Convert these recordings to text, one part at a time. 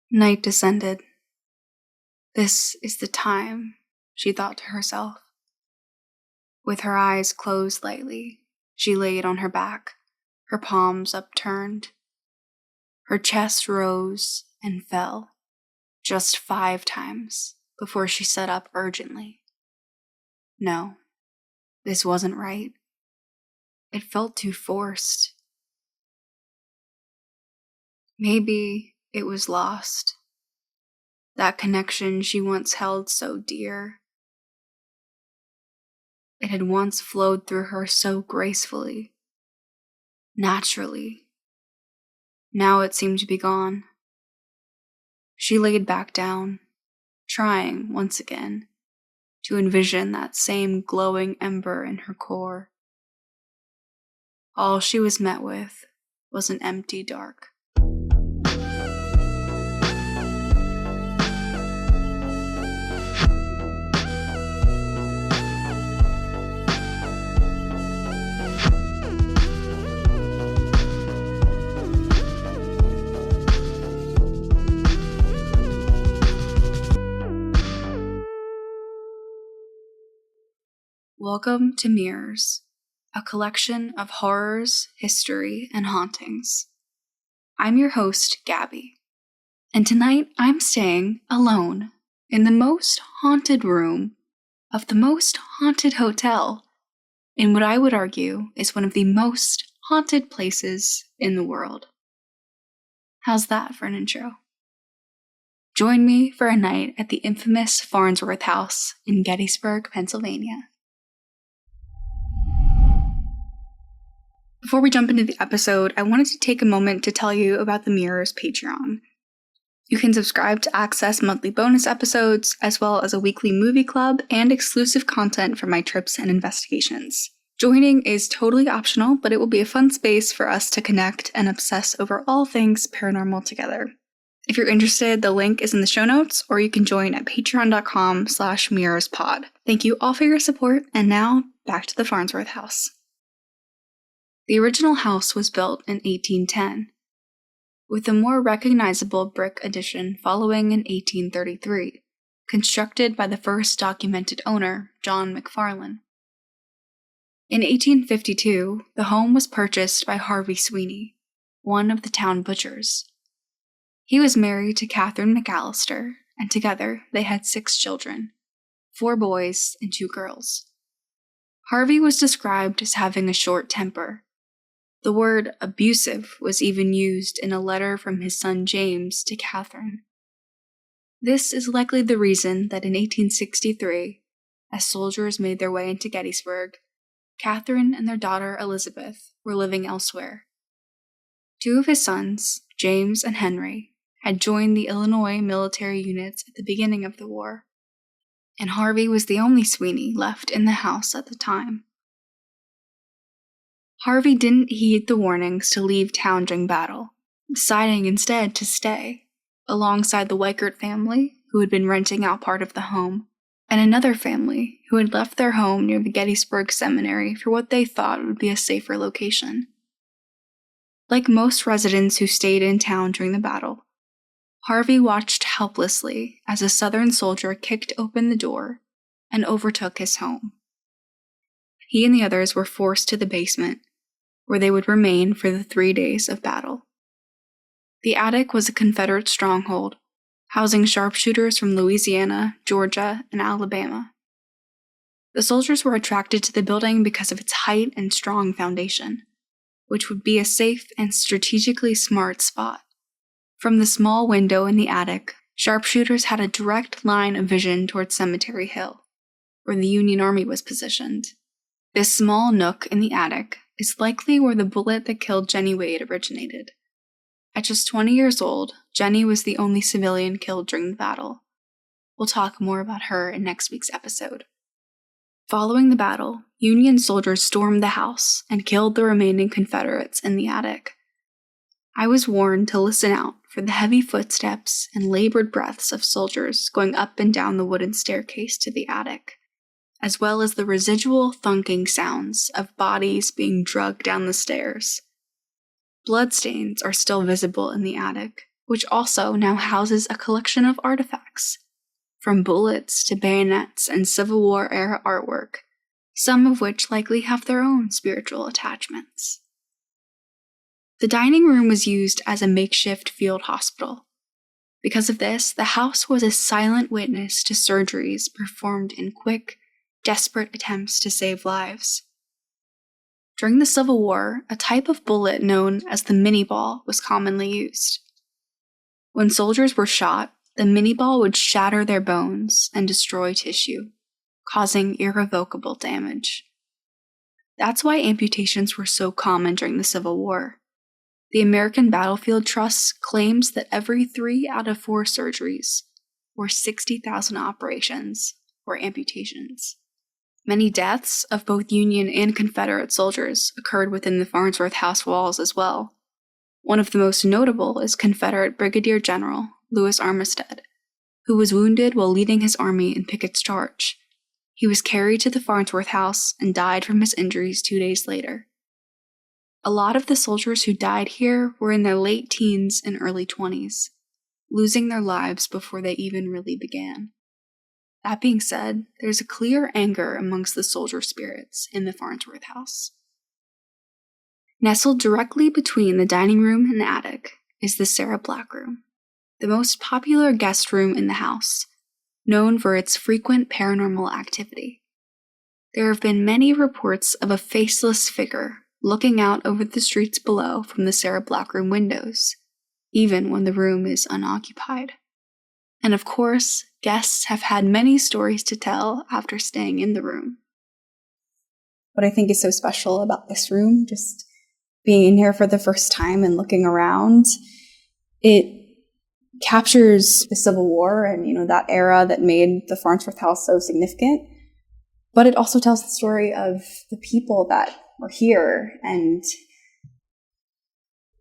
Night descended. This is the time, she thought to herself. With her eyes closed lightly, she laid on her back, her palms upturned. Her chest rose and fell, just 5 times, before she sat up urgently. No, this wasn't right. It felt too forced. Maybe it was lost. That connection she once held so dear. It had once flowed through her so gracefully, naturally. Now it seemed to be gone. She laid back down, trying, once again, to envision that same glowing ember in her core. All she was met with was an empty dark. Welcome to Mirrors, a collection of horrors, history, and hauntings. I'm your host, Gabby, and tonight I'm staying alone in the most haunted room of the most haunted hotel, in what I would argue is one of the most haunted places in the world. How's that for an intro? Join me for a night at the infamous Farnsworth House in Gettysburg, Pennsylvania. Before we jump into the episode, I wanted to take a moment to tell you about the Mirrors Patreon. You can subscribe to access monthly bonus episodes, as well as a weekly movie club and exclusive content for my trips and investigations. Joining is totally optional, but it will be a fun space for us to connect and obsess over all things paranormal together. If you're interested, the link is in the show notes, or you can join at patreon.com/mirrorspod. Thank you all for your support, and now back to the Farnsworth House. The original house was built in 1810, with a more recognizable brick addition following in 1833, constructed by the first documented owner, John McFarlane. In 1852, the home was purchased by Harvey Sweeny, one of the town butchers. He was married to Catherine McAllister, and together they had 6 children, 4 boys and 2 girls. Harvey was described as having a short temper. The word abusive was even used in a letter from his son James to Catherine. This is likely the reason that in 1863, as soldiers made their way into Gettysburg, Catherine and their daughter Elizabeth were living elsewhere. 2 of his sons, James and Henry, had joined the Illinois military units at the beginning of the war, and Harvey was the only Sweeny left in the house at the time. Harvey didn't heed the warnings to leave town during battle, deciding instead to stay, alongside the Weichert family, who had been renting out part of the home, and another family who had left their home near the Gettysburg Seminary for what they thought would be a safer location. Like most residents who stayed in town during the battle, Harvey watched helplessly as a Southern soldier kicked open the door and overtook his home. He and the others were forced to the basement, where they would remain for the 3 days of battle. The attic was a Confederate stronghold, housing sharpshooters from Louisiana, Georgia, and Alabama. The soldiers were attracted to the building because of its height and strong foundation, which would be a safe and strategically smart spot. From the small window in the attic, sharpshooters had a direct line of vision towards Cemetery Hill, where the Union Army was positioned. This small nook in the attic is likely where the bullet that killed Jenny Wade originated. At just 20 years old, Jenny was the only civilian killed during the battle. We'll talk more about her in next week's episode. Following the battle, Union soldiers stormed the house and killed the remaining Confederates in the attic. I was warned to listen out for the heavy footsteps and labored breaths of soldiers going up and down the wooden staircase to the attic, as well as the residual thunking sounds of bodies being dragged down the stairs. Bloodstains are still visible in the attic, which also now houses a collection of artifacts, from bullets to bayonets and Civil War-era artwork, some of which likely have their own spiritual attachments. The dining room was used as a makeshift field hospital. Because of this, the house was a silent witness to surgeries performed in quick, desperate attempts to save lives. During the Civil War, a type of bullet known as the mini ball was commonly used. When soldiers were shot, the mini ball would shatter their bones and destroy tissue, causing irrevocable damage. That's why amputations were so common during the Civil War. The American Battlefield Trust claims that every 3 out of 4 surgeries, or 60,000 operations, were amputations. Many deaths of both Union and Confederate soldiers occurred within the Farnsworth House walls as well. One of the most notable is Confederate Brigadier General Lewis Armistead, who was wounded while leading his army in Pickett's charge. He was carried to the Farnsworth House and died from his injuries 2 days later. A lot of the soldiers who died here were in their late teens and early 20s, losing their lives before they even really began. That being said, there's a clear anger amongst the soldier spirits in the Farnsworth House. Nestled directly between the dining room and attic is the Sara Black Room, the most popular guest room in the house, known for its frequent paranormal activity. There have been many reports of a faceless figure looking out over the streets below from the Sara Black Room windows, even when the room is unoccupied. And of course, guests have had many stories to tell after staying in the room. What I think is so special about this room, just being in here for the first time and looking around, it captures the Civil War and, that era that made the Farnsworth House so significant. But it also tells the story of the people that were here, and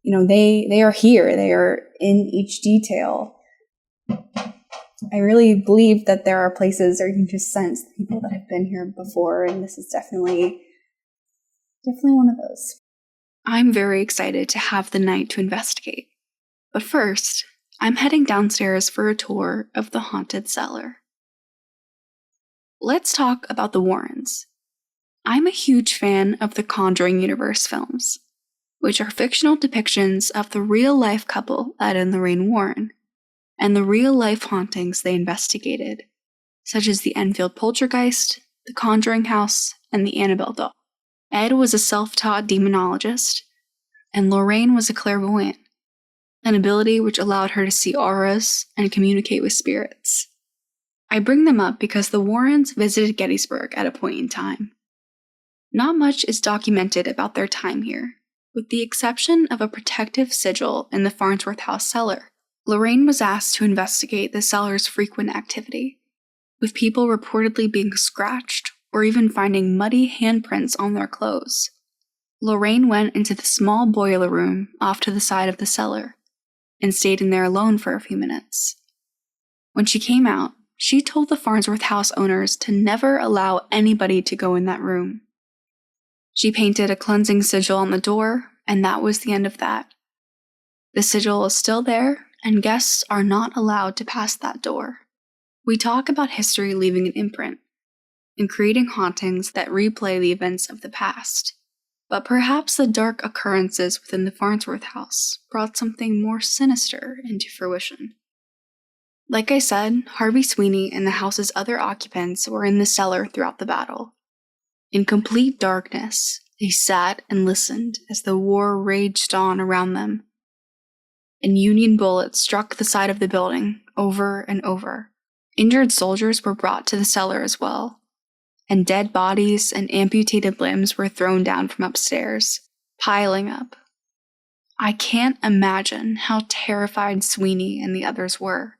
they are here. They are in each detail. I really believe that there are places where you can just sense the people that have been here before, and this is definitely one of those. I'm very excited to have the night to investigate. But first, I'm heading downstairs for a tour of the haunted cellar. Let's talk about the Warrens. I'm a huge fan of the Conjuring universe films, which are fictional depictions of the real-life couple Ed and Lorraine Warren, and the real-life hauntings they investigated, such as the Enfield poltergeist, the Conjuring house, and the Annabelle doll. Ed was a self-taught demonologist, and Lorraine was a clairvoyant, an ability which allowed her to see auras and communicate with spirits. I bring them up because the Warrens visited Gettysburg at a point in time. Not much is documented about their time here, with the exception of a protective sigil in the Farnsworth House cellar. Lorraine was asked to investigate the cellar's frequent activity, with people reportedly being scratched or even finding muddy handprints on their clothes. Lorraine went into the small boiler room off to the side of the cellar and stayed in there alone for a few minutes. When she came out, she told the Farnsworth House owners to never allow anybody to go in that room. She painted a cleansing sigil on the door, and that was the end of that. The sigil is still there, and guests are not allowed to pass that door. We talk about history leaving an imprint and creating hauntings that replay the events of the past. But perhaps the dark occurrences within the Farnsworth House brought something more sinister into fruition. Like I said, Harvey Sweeny and the house's other occupants were in the cellar throughout the battle. In complete darkness, they sat and listened as the war raged on around them. And Union bullets struck the side of the building over and over. Injured soldiers were brought to the cellar as well, and dead bodies and amputated limbs were thrown down from upstairs, piling up. I can't imagine how terrified Sweeny and the others were,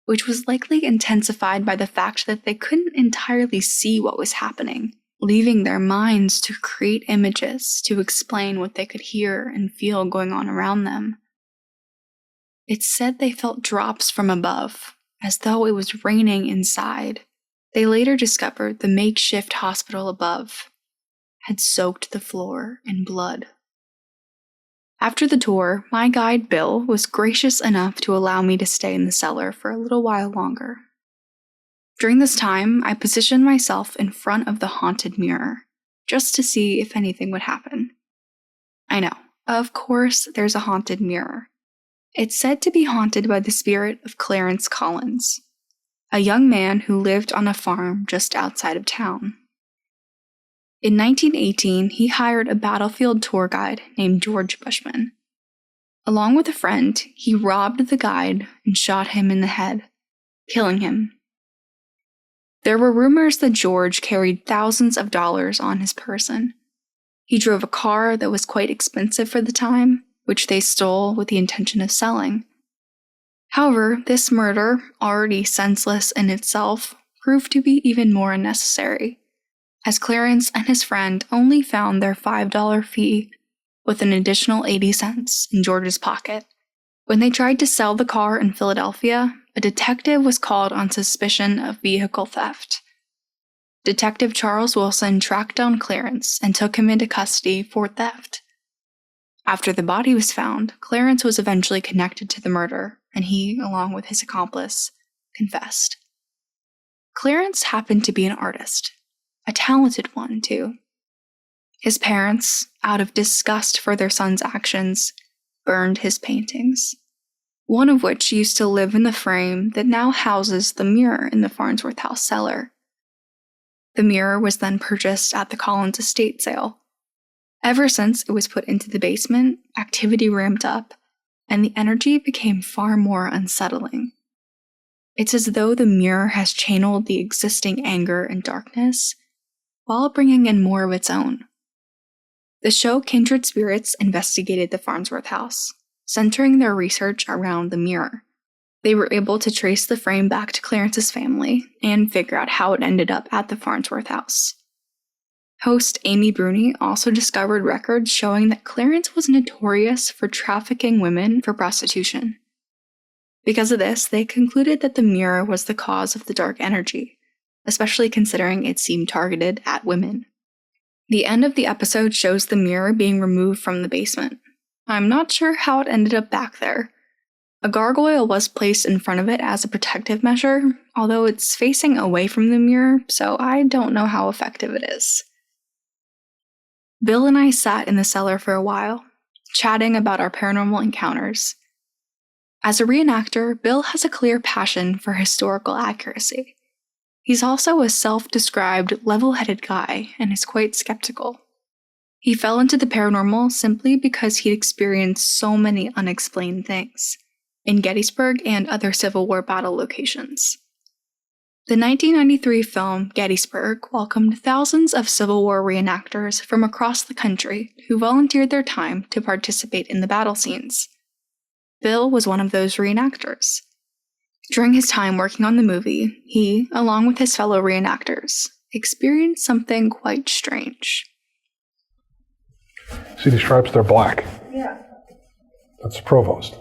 which was likely intensified by the fact that they couldn't entirely see what was happening, leaving their minds to create images to explain what they could hear and feel going on around them. It's said they felt drops from above, as though it was raining inside. They later discovered the makeshift hospital above had soaked the floor in blood. After the tour, my guide Bill was gracious enough to allow me to stay in the cellar for a little while longer. During this time, I positioned myself in front of the haunted mirror, just to see if anything would happen. I know, of course, there's a haunted mirror. It's said to be haunted by the spirit of Clarence Collins, a young man who lived on a farm just outside of town. In 1918, he hired a battlefield tour guide named George Bushman. Along with a friend, he robbed the guide and shot him in the head, killing him. There were rumors that George carried thousands of dollars on his person. He drove a car that was quite expensive for the time, which they stole with the intention of selling. However, this murder, already senseless in itself, proved to be even more unnecessary, as Clarence and his friend only found their $5 fee with an additional 80 cents in George's pocket. When they tried to sell the car in Philadelphia, a detective was called on suspicion of vehicle theft. Detective Charles Wilson tracked down Clarence and took him into custody for theft. After the body was found, Clarence was eventually connected to the murder, and he, along with his accomplice, confessed. Clarence happened to be an artist. A talented one, too. His parents, out of disgust for their son's actions, burned his paintings, one of which used to live in the frame that now houses the mirror in the Farnsworth House cellar. The mirror was then purchased at the Collins estate sale. Ever since it was put into the basement, activity ramped up, and the energy became far more unsettling. It's as though the mirror has channeled the existing anger and darkness, while bringing in more of its own. The show Kindred Spirits investigated the Farnsworth House, centering their research around the mirror. They were able to trace the frame back to Clarence's family and figure out how it ended up at the Farnsworth House. Host Amy Bruni also discovered records showing that Clarence was notorious for trafficking women for prostitution. Because of this, they concluded that the mirror was the cause of the dark energy, especially considering it seemed targeted at women. The end of the episode shows the mirror being removed from the basement. I'm not sure how it ended up back there. A gargoyle was placed in front of it as a protective measure, although it's facing away from the mirror, so I don't know how effective it is. Bill and I sat in the cellar for a while, chatting about our paranormal encounters. As a reenactor, Bill has a clear passion for historical accuracy. He's also a self-described level-headed guy and is quite skeptical. He fell into the paranormal simply because he'd experienced so many unexplained things in Gettysburg and other Civil War battle locations. The 1993 film Gettysburg welcomed thousands of Civil War reenactors from across the country who volunteered their time to participate in the battle scenes. Bill was one of those reenactors. During his time working on the movie, he, along with his fellow reenactors, experienced something quite strange. See these stripes? They're black. Yeah. That's the provost.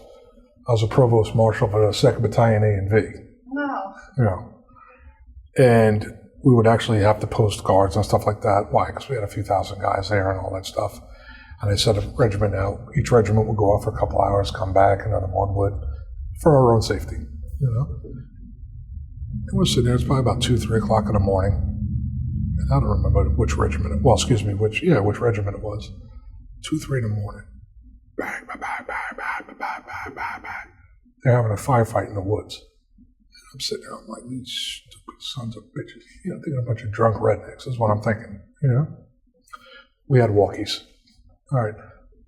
I was a provost marshal for the 2nd Battalion A and V. Wow. Yeah. And we would actually have to post guards and stuff like that. Why? Because we had a few thousand guys there and all that stuff. And they set a regiment out. Each regiment would go off for a couple hours, come back, another one would, for our own safety, you know. And we're sitting there, it's probably about 2, 3 o'clock in the morning. And I don't remember which regiment it was. Which regiment it was. 2, 3 in the morning. Bang, bang, bang, bang, bang, bang, bang, bang, bang. They're having a firefight in the woods. And I'm sitting there, I'm like, these stupid sons of bitches. You know, thinking a bunch of drunk rednecks is what I'm thinking, you know. We had walkies. All right,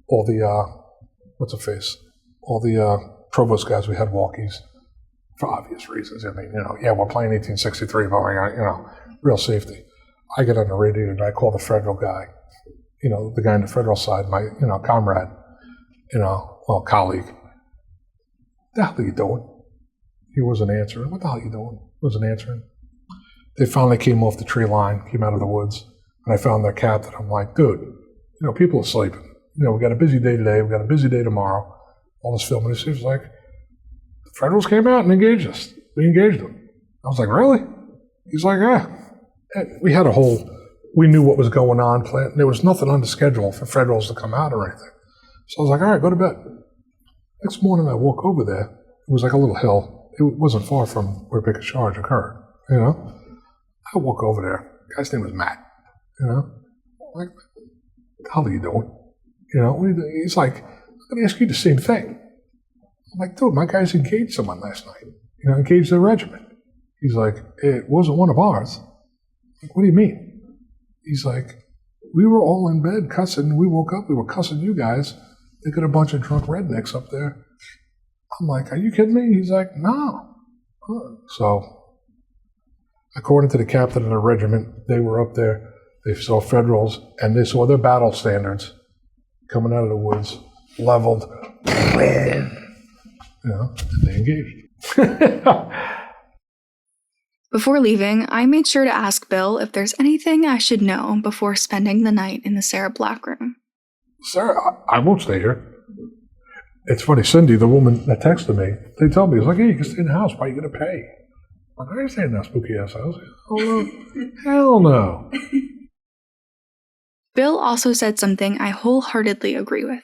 all the, all the provost guys, we had walkies for obvious reasons. I mean, you know, yeah, we're playing 1863, but you know, real safety. I get on the radio and I call the federal guy, you know, the guy on the federal side, my, you know, comrade, you know, well, colleague. What the hell are you doing? He wasn't answering. What the hell are you doing? Wasn't answering. They finally came off the tree line, came out of the woods, and I found their captain. I'm like, dude, you know, people are sleeping. You know, we got a busy day today. We got a busy day tomorrow. All this filming. He was like, the Federals came out and engaged us. We engaged them. I was like, really? He's like, yeah. And we had we knew what was going on. There was nothing on the schedule for Federals to come out or anything. So I was like, all right, go to bed. Next morning, I woke over there. It was like a little hill. It wasn't far from where Big Charge occurred, you know? I walk over there. The guy's name was Matt, you know? Like, what the hell are you doing? You know, what are you doing? He's like, I'm going to ask you the same thing. I'm like, dude, my guys engaged someone last night. You know, engaged their regiment. He's like, it wasn't one of ours. I'm like, what do you mean? He's like, we were all in bed cussing. We woke up, we were cussing you guys. They got a bunch of drunk rednecks up there. I'm like, are you kidding me? He's like, no. So, according to the captain of the regiment, they were up there. They saw Federals, and they saw their battle standards coming out of the woods, leveled, you know, and they engaged. Before leaving, I made sure to ask Bill if there's anything I should know before spending the night in the Sara Black Room. Sarah, I won't stay here. It's funny, Cindy, the woman that texted me, they told me, it's like, hey, you can stay in the house. Why are you going to pay? I'm like, I ain't staying in that spooky ass house. Oh, no. Hell no. Bill also said something I wholeheartedly agree with,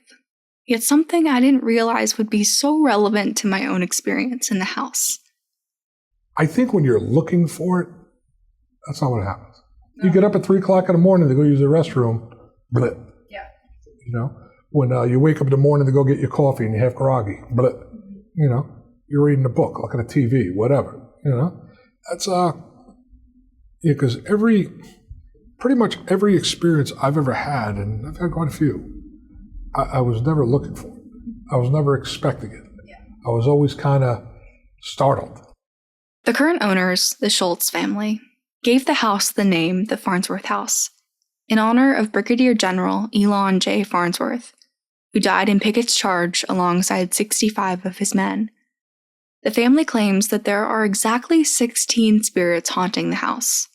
yet something I didn't realize would be so relevant to my own experience in the house. I think when you're looking for it, that's not what happens. No. You get up at 3 o'clock in the morning to go use the restroom, blip. Yeah. You know, when you wake up in the morning to go get your coffee and you're half groggy, blip. You know, you're reading a book, looking at TV, whatever. You know, that's yeah, because pretty much every experience I've ever had, and I've had quite a few, I was never looking for it. I was never expecting it. Yeah. I was always kind of startled. The current owners, the Schultz family, gave the house the name the Farnsworth House in honor of Brigadier General Elon J. Farnsworth, who died in Pickett's charge alongside 65 of his men. The family claims that there are exactly 16 spirits haunting the house.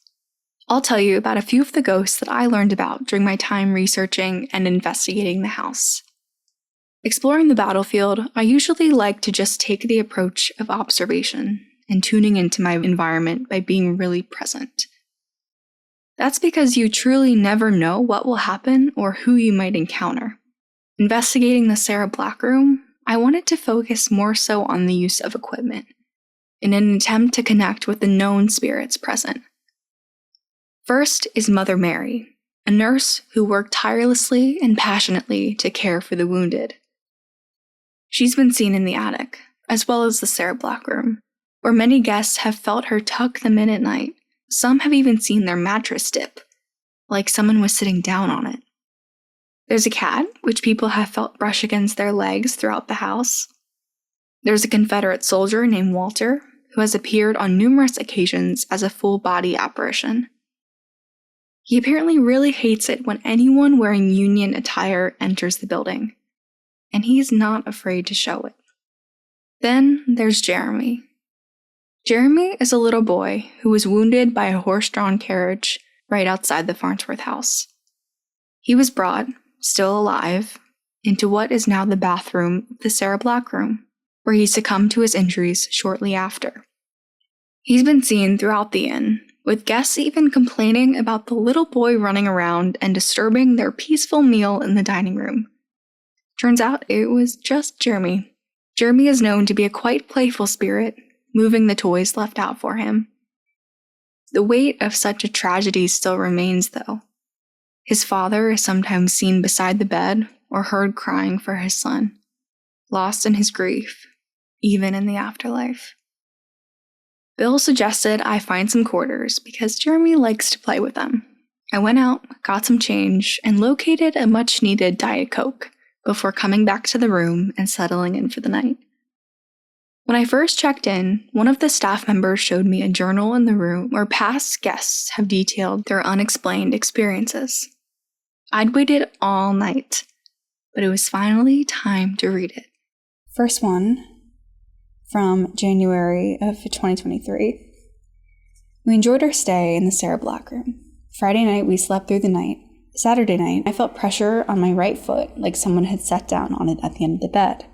I'll tell you about a few of the ghosts that I learned about during my time researching and investigating the house. Exploring the battlefield, I usually like to just take the approach of observation and tuning into my environment by being really present. That's because you truly never know what will happen or who you might encounter. Investigating the Sara Black Room, I wanted to focus more so on the use of equipment, in an attempt to connect with the known spirits present. First is Mother Mary, a nurse who worked tirelessly and passionately to care for the wounded. She's been seen in the attic, as well as the Sara Black Room, where many guests have felt her tuck them in at night. Some have even seen their mattress dip, like someone was sitting down on it. There's a cat, which people have felt brush against their legs throughout the house. There's a Confederate soldier named Walter, who has appeared on numerous occasions as a full-body apparition. He apparently really hates it when anyone wearing Union attire enters the building, and he's not afraid to show it. Then there's Jeremy. Jeremy is a little boy who was wounded by a horse-drawn carriage right outside the Farnsworth house. He was brought, still alive, into what is now the bathroom of the Sara Black Room, where he succumbed to his injuries shortly after. He's been seen throughout the inn, with guests even complaining about the little boy running around and disturbing their peaceful meal in the dining room. Turns out it was just Jeremy. Jeremy is known to be a quite playful spirit, moving the toys left out for him. The weight of such a tragedy still remains, though. His father is sometimes seen beside the bed or heard crying for his son, lost in his grief, even in the afterlife. Bill suggested I find some quarters because Jeremy likes to play with them. I went out, got some change, and located a much-needed Diet Coke before coming back to the room and settling in for the night. When I first checked in, one of the staff members showed me a journal in the room where past guests have detailed their unexplained experiences. I'd waited all night, but it was finally time to read it. First one, from January of 2023. We enjoyed our stay in the Sara Black Room. Friday night, we slept through the night. Saturday night, I felt pressure on my right foot, like someone had sat down on it at the end of the bed.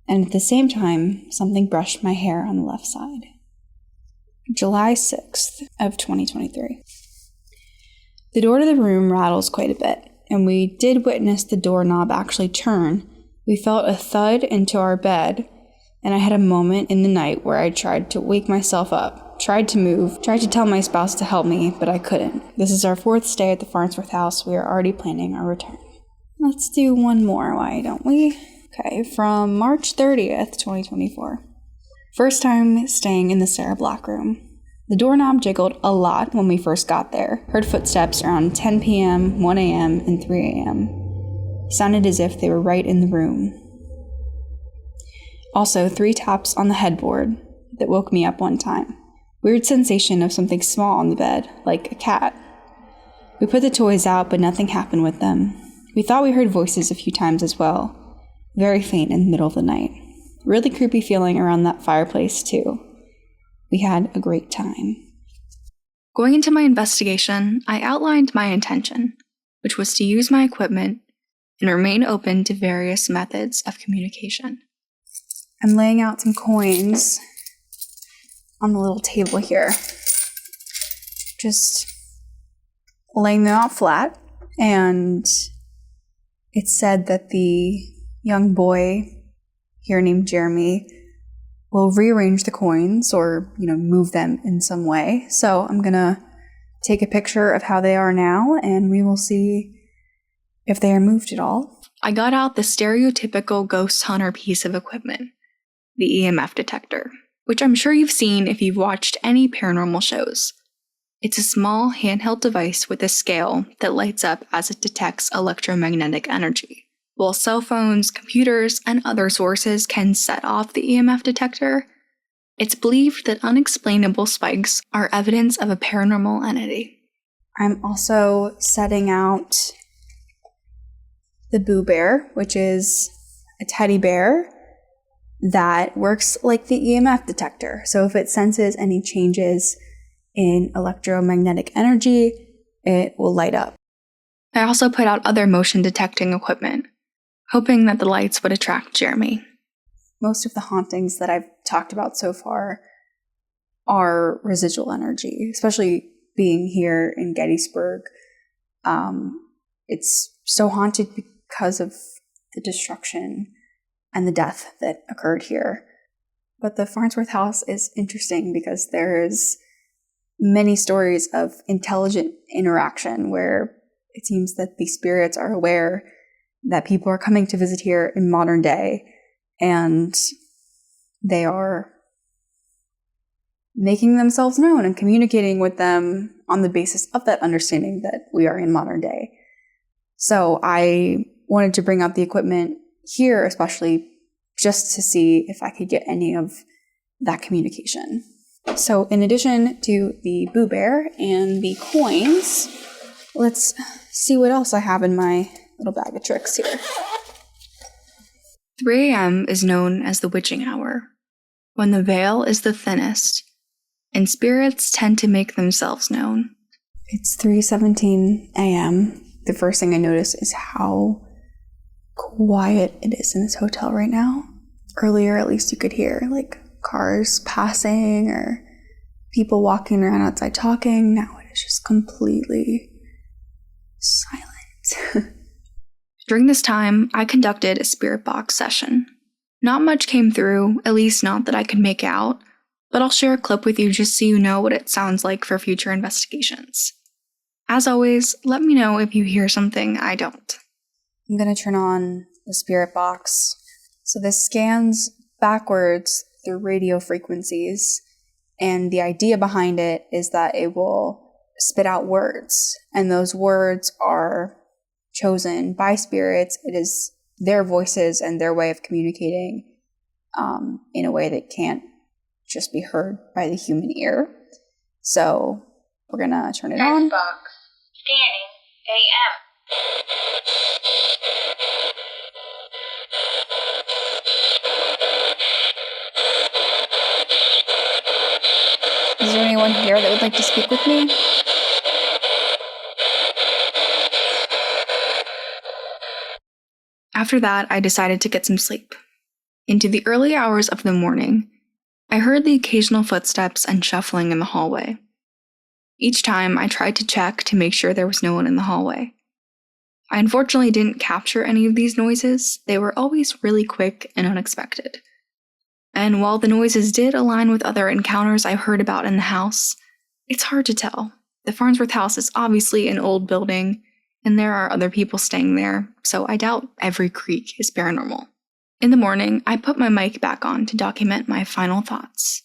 And at the same time, something brushed my hair on the left side. July 6th of 2023. The door to the room rattles quite a bit. and we did witness the doorknob actually turn, we felt a thud into our bed, and I had a moment in the night where I tried to wake myself up, tried to move, tried to tell my spouse to help me, but I couldn't. This is our 4th stay at the Farnsworth House. We are already planning our return. Let's do one more, why don't we? Okay, from March 30th, 2024. First time staying in the Sara Black Room. The doorknob jiggled a lot when we first got there. Heard footsteps around 10 p.m., 1 a.m., and 3 a.m. Sounded as if they were right in the room. Also, 3 taps on the headboard that woke me up one time. Weird sensation of something small on the bed, like a cat. We put the toys out, but nothing happened with them. We thought we heard voices a few times as well. Very faint in the middle of the night. Really creepy feeling around that fireplace, too. We had a great time. Going into my investigation, I outlined my intention, which was to use my equipment and remain open to various methods of communication. I'm laying out some coins on the little table here. Just laying them out flat, and it said that the young boy here named Jeremy will rearrange the coins or, move them in some way. So I'm going to take a picture of how they are now, and we will see if they are moved at all. I got out the stereotypical ghost hunter piece of equipment, the EMF detector, which I'm sure you've seen if you've watched any paranormal shows. It's a small handheld device with a scale that lights up as it detects electromagnetic energy. While cell phones, computers, and other sources can set off the EMF detector, it's believed that unexplainable spikes are evidence of a paranormal entity. I'm also setting out the Boo Bear, which is a teddy bear that works like the EMF detector. So if it senses any changes in electromagnetic energy, it will light up. I also put out other motion detecting equipment, hoping that the lights would attract Jeremy. Most of the hauntings that I've talked about so far are residual energy, especially being here in Gettysburg. It's so haunted because of the destruction and the death that occurred here. But the Farnsworth House is interesting because there's many stories of intelligent interaction where it seems that the spirits are aware that people are coming to visit here in modern day, and they are making themselves known and communicating with them on the basis of that understanding that we are in modern day. So I wanted to bring out the equipment here, especially just to see if I could get any of that communication. So in addition to the Boo Bear and the coins, let's see what else I have in my little bag of tricks here. 3 a.m. is known as the witching hour, when the veil is the thinnest, and spirits tend to make themselves known. It's 3:17 a.m. The first thing I notice is how quiet it is in this hotel right now. Earlier, at least you could hear cars passing or people walking around outside talking. Now it is just completely silent. During this time, I conducted a spirit box session. Not much came through, at least not that I could make out, but I'll share a clip with you just so you know what it sounds like for future investigations. As always, let me know if you hear something I don't. I'm going to turn on the spirit box. So this scans backwards through radio frequencies, and the idea behind it is that it will spit out words, and those words are chosen by spirits. It is their voices and their way of communicating in a way that can't just be heard by the human ear. So we're going to turn it on. Box. Scanning AM. Is there anyone here that would like to speak with me? After that, I decided to get some sleep. Into the early hours of the morning, I heard the occasional footsteps and shuffling in the hallway. Each time, I tried to check to make sure there was no one in the hallway. I unfortunately didn't capture any of these noises. They were always really quick and unexpected. And while the noises did align with other encounters I heard about in the house, it's hard to tell. The Farnsworth House is obviously an old building, and there are other people staying there, so I doubt every creak is paranormal. In the morning, I put my mic back on to document my final thoughts.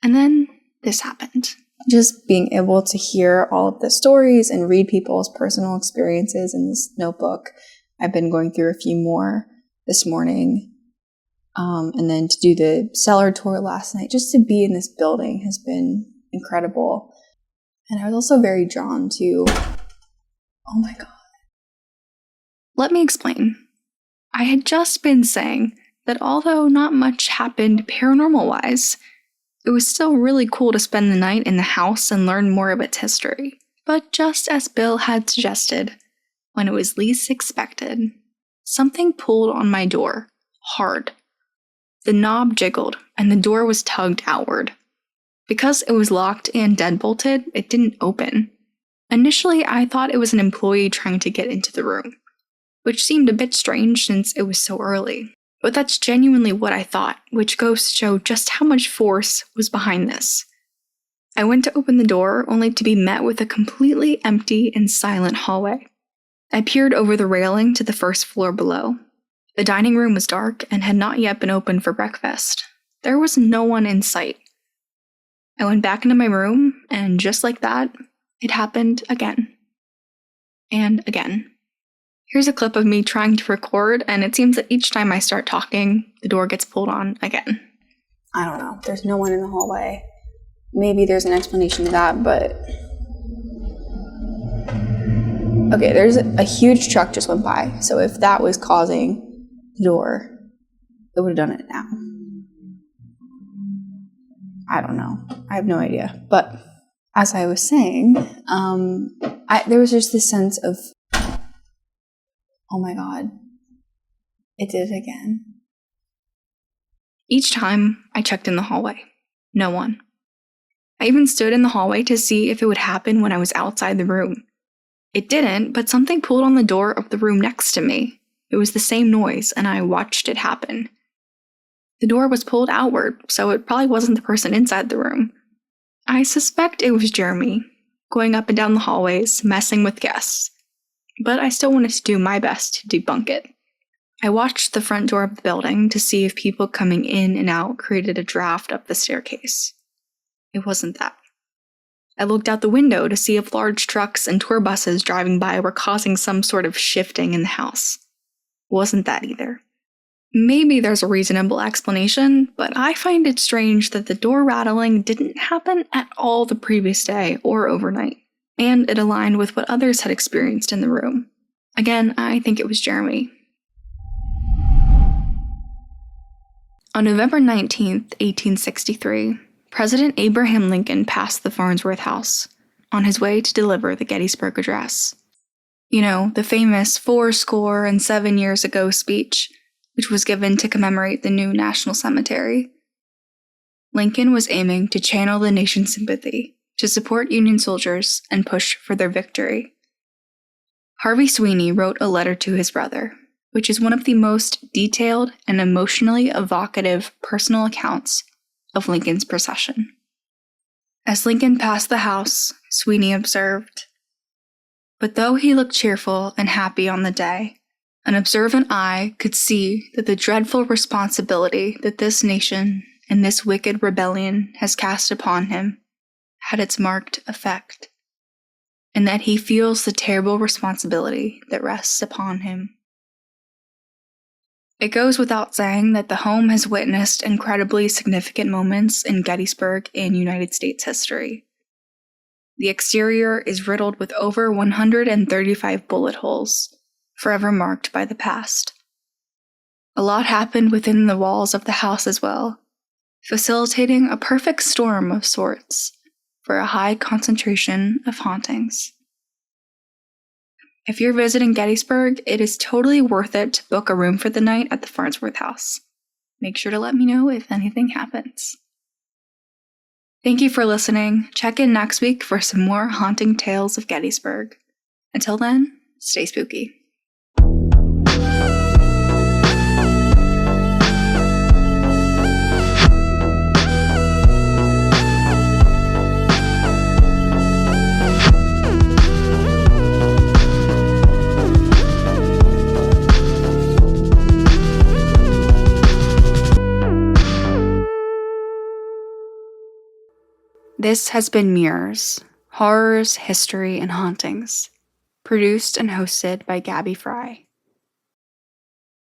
And then this happened. Just being able to hear all of the stories and read people's personal experiences in this notebook. I've been going through a few more this morning. And then to do the cellar tour last night, just to be in this building has been incredible. And I was also very drawn to, oh my God. Let me explain. I had just been saying that although not much happened paranormal-wise, it was still really cool to spend the night in the house and learn more of its history. But just as Bill had suggested, when it was least expected, something pulled on my door, hard. The knob jiggled, and the door was tugged outward. Because it was locked and deadbolted, it didn't open. Initially, I thought it was an employee trying to get into the room, which seemed a bit strange since it was so early. But that's genuinely what I thought, which goes to show just how much force was behind this. I went to open the door, only to be met with a completely empty and silent hallway. I peered over the railing to the first floor below. The dining room was dark and had not yet been opened for breakfast. There was no one in sight. I went back into my room, and just like that, it happened again. And again. Here's a clip of me trying to record, and it seems that each time I start talking, the door gets pulled on again. I don't know. There's no one in the hallway. Maybe there's an explanation to that, but... Okay, there's a huge truck just went by, so if that was causing the door, it would have done it now. I don't know. I have no idea. But as I was saying, there was just this sense of, oh my God, it did it again. Each time, I checked in the hallway. No one. I even stood in the hallway to see if it would happen when I was outside the room. It didn't, but something pulled on the door of the room next to me. It was the same noise, and I watched it happen. The door was pulled outward, so it probably wasn't the person inside the room. I suspect it was Jeremy, going up and down the hallways, messing with guests. But I still wanted to do my best to debunk it. I watched the front door of the building to see if people coming in and out created a draft up the staircase. It wasn't that. I looked out the window to see if large trucks and tour buses driving by were causing some sort of shifting in the house. Wasn't that either. Maybe there's a reasonable explanation, but I find it strange that the door rattling didn't happen at all the previous day or overnight, and it aligned with what others had experienced in the room. Again, I think it was Jeremy. On November 19th, 1863, President Abraham Lincoln passed the Farnsworth House on his way to deliver the Gettysburg Address. You know, the famous 7 years ago speech, which was given to commemorate the new National Cemetery. Lincoln was aiming to channel the nation's sympathy, to support Union soldiers, and push for their victory. Harvey Sweeny wrote a letter to his brother, which is one of the most detailed and emotionally evocative personal accounts of Lincoln's procession. As Lincoln passed the house, Sweeny observed, "But though he looked cheerful and happy on the day, an observant eye could see that the dreadful responsibility that this nation and this wicked rebellion has cast upon him had its marked effect, and that he feels the terrible responsibility that rests upon him." It goes without saying that the home has witnessed incredibly significant moments in Gettysburg and United States history. The exterior is riddled with over 135 bullet holes, forever marked by the past. A lot happened within the walls of the house as well, facilitating a perfect storm of sorts for a high concentration of hauntings. If you're visiting Gettysburg, it is totally worth it to book a room for the night at the Farnsworth House. Make sure to let me know if anything happens. Thank you for listening. Check in next week for some more haunting tales of Gettysburg. Until then, stay spooky. This has been Mirrors, Horrors, History, and Hauntings, produced and hosted by Gabby Frye.